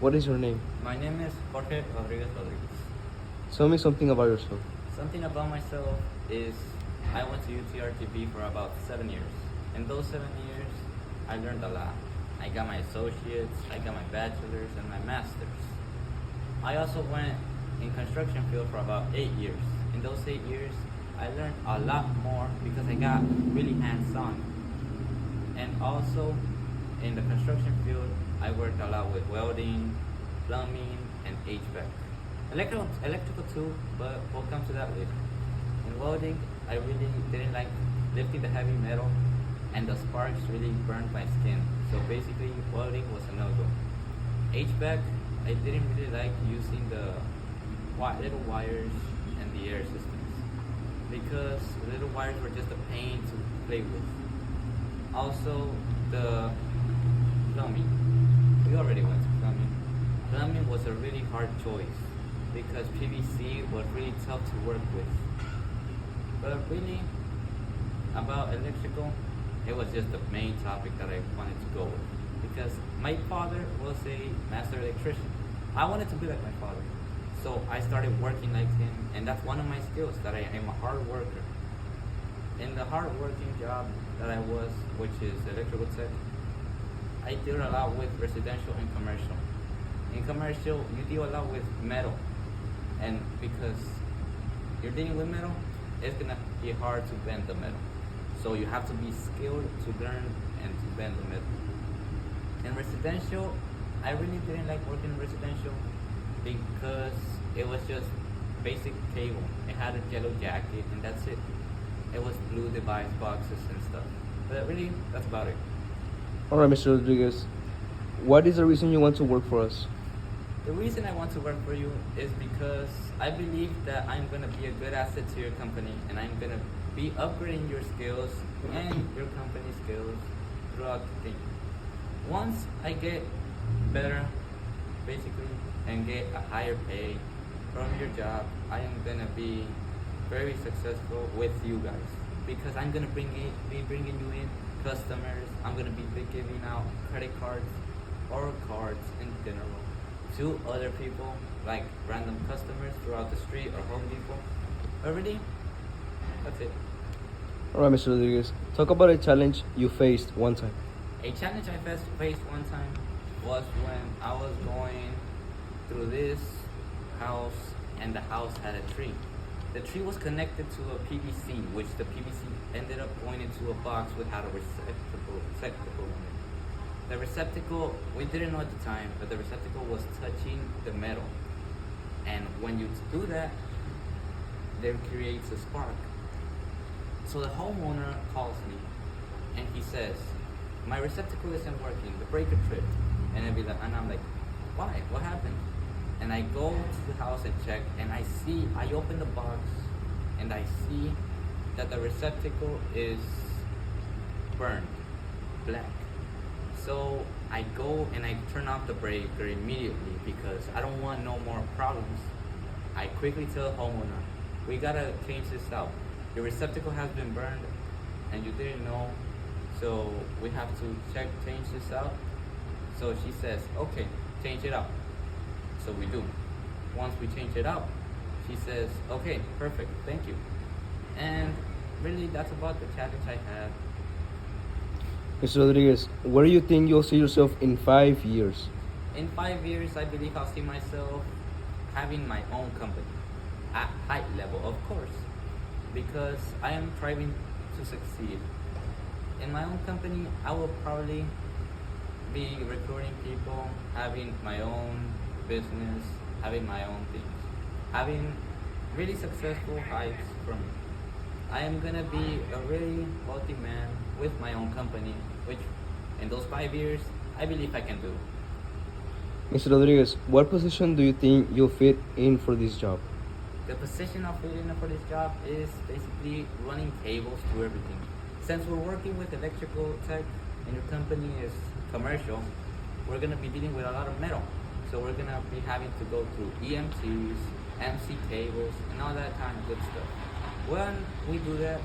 What is your name? My name is Jorge Rodriguez. Tell me something about yourself. Something about myself is I went to UTRTV for about 7 years. In those 7 years, I learned a lot. I got my associates, I got my bachelor's, and my master's. I also went in construction field for about 8 years. In those 8 years, I learned a lot more because I got really hands-on. And also, in the construction field, I worked a lot with welding, plumbing, and HVAC. Electrical too, but we'll come to that later. In welding, I really didn't like lifting the heavy metal, and the sparks really burned my skin. So basically, welding was a no-go. HVAC, I didn't really like using the little wires and the air systems because the little wires were just a pain to play with. Also, the plumbing. We already went to plumbing. Plumbing was a really hard choice because PVC was really tough to work with. But really, about electrical, it was just the main topic that I wanted to go with because my father was a master electrician. I wanted to be like my father. So I started working like him, and that's one of my skills, that I am a hard worker. In the hard working job that I was, which is electrical tech, I deal a lot with residential and commercial. In commercial, you deal a lot with metal, and because you're dealing with metal, it's gonna be hard to bend the metal. So you have to be skilled to learn and to bend the metal. In residential, I really didn't like working in residential because it was just basic cable. It had a yellow jacket and that's it. It was blue device boxes and stuff. But really, that's about it. Alright, Mr. Rodriguez. What is the reason you want to work for us? The reason I want to work for you is because I believe that I'm going to be a good asset to your company, and I'm going to be upgrading your skills and your company skills throughout the thing. Once I get better, basically, and get a higher pay from your job, I am going to be very successful with you guys because I'm going to be bringing you in customers. I'm going to be giving out credit cards or cards in general to other people, like random customers throughout the street or Home Depot. Already, that's it. Alright, Mr. Rodriguez. Talk about a challenge you faced one time. A challenge I faced one time was when I was going through this house, and the house had a tree. The tree was connected to a PVC, which the PVC ended up going into a box without a receptacle in it. The receptacle, we didn't know at the time, but the receptacle was touching the metal. And when you do that, there creates a spark. So the homeowner calls me and he says, my receptacle isn't working, the breaker tripped. And I'm like, why? What happened? And I go to the house and check, and I open the box, and I see that the receptacle is burned black. So I go and I turn off the breaker immediately because I don't want no more problems. I quickly tell the homeowner, we gotta change this out. Your receptacle has been burned and you didn't know, so we have to change this out. So she says, okay, change it out. So we do. Once we change it out, she says, okay, perfect, thank you. And really, that's about the challenge I had. Mr. Rodriguez, where do you think you'll see yourself in 5 years? In 5 years, I believe I'll see myself having my own company at high level, of course, because I am striving to succeed. In my own company, I will probably be recruiting people, having my own business, having my own things, having really successful hikes from me. I am gonna be a really wealthy man with my own company, which in those 5 years, I believe I can do. Mr. Rodriguez, what position do you think you'll fit in for this job? The position I'll fit in for this job is basically running cables to everything. Since we're working with electrical tech and your company is commercial, we're gonna be dealing with a lot of metal. So we're gonna be having to go through EMTs, MC cables, and all that kind of good stuff. When we do that,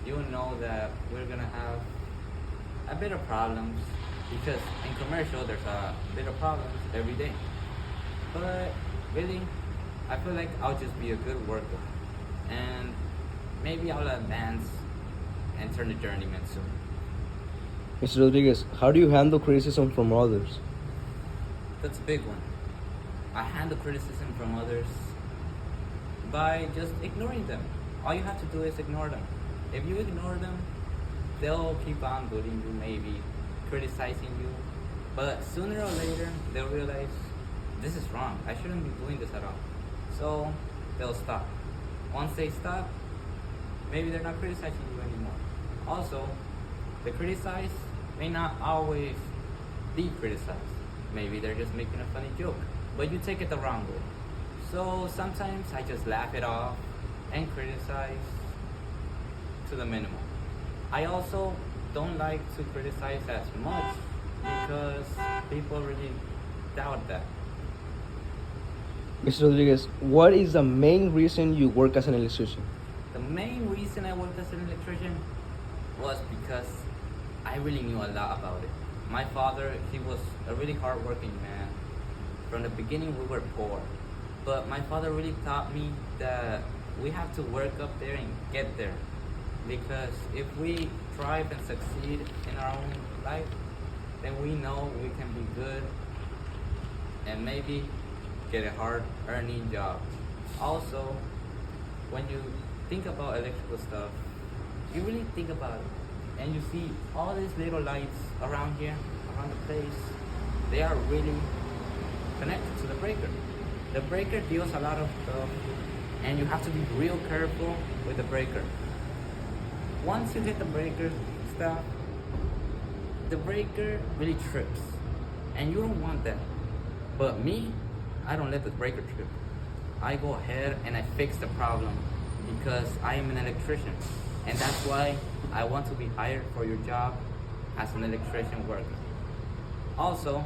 you'll know that we're gonna have a bit of problems because in commercial there's a little problems every day. But really, I feel like I'll just be a good worker, and maybe I'll advance and turn a journeyman soon. Mr. Rodriguez, how do you handle criticism from others? That's a big one. I handle criticism from others by just ignoring them. All you have to do is ignore them. If you ignore them, they'll keep on bullying you, maybe criticizing you, but sooner or later they'll realize this is wrong. I shouldn't be doing this at all. So they'll stop. Once they stop, maybe they're not criticizing you anymore. Also, the criticize may not always be criticized. Maybe they're just making a funny joke, but you take it the wrong way. So sometimes I just laugh it off and criticize to the minimum. I also don't like to criticize as much because people really doubt that. Mr. Rodriguez, what is the main reason you work as an electrician? The main reason I worked as an electrician was because I really knew a lot about it. My father, he was a really hardworking man. From the beginning, we were poor. But my father really taught me that we have to work up there and get there. Because if we thrive and succeed in our own life, then we know we can be good and maybe get a hard earning job. Also, when you think about electrical stuff, you really think about it. And you see all these little lights around here, around the place, they are really connected to the breaker. The breaker deals a lot of stuff, and you have to be real careful with the breaker. Once you hit the breaker stuff, the breaker really trips, and you don't want that. But me, I don't let the breaker trip. I go ahead and I fix the problem because I am an electrician, and that's why I want to be hired for your job as an electrician worker. Also,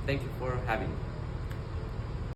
thank you for having me.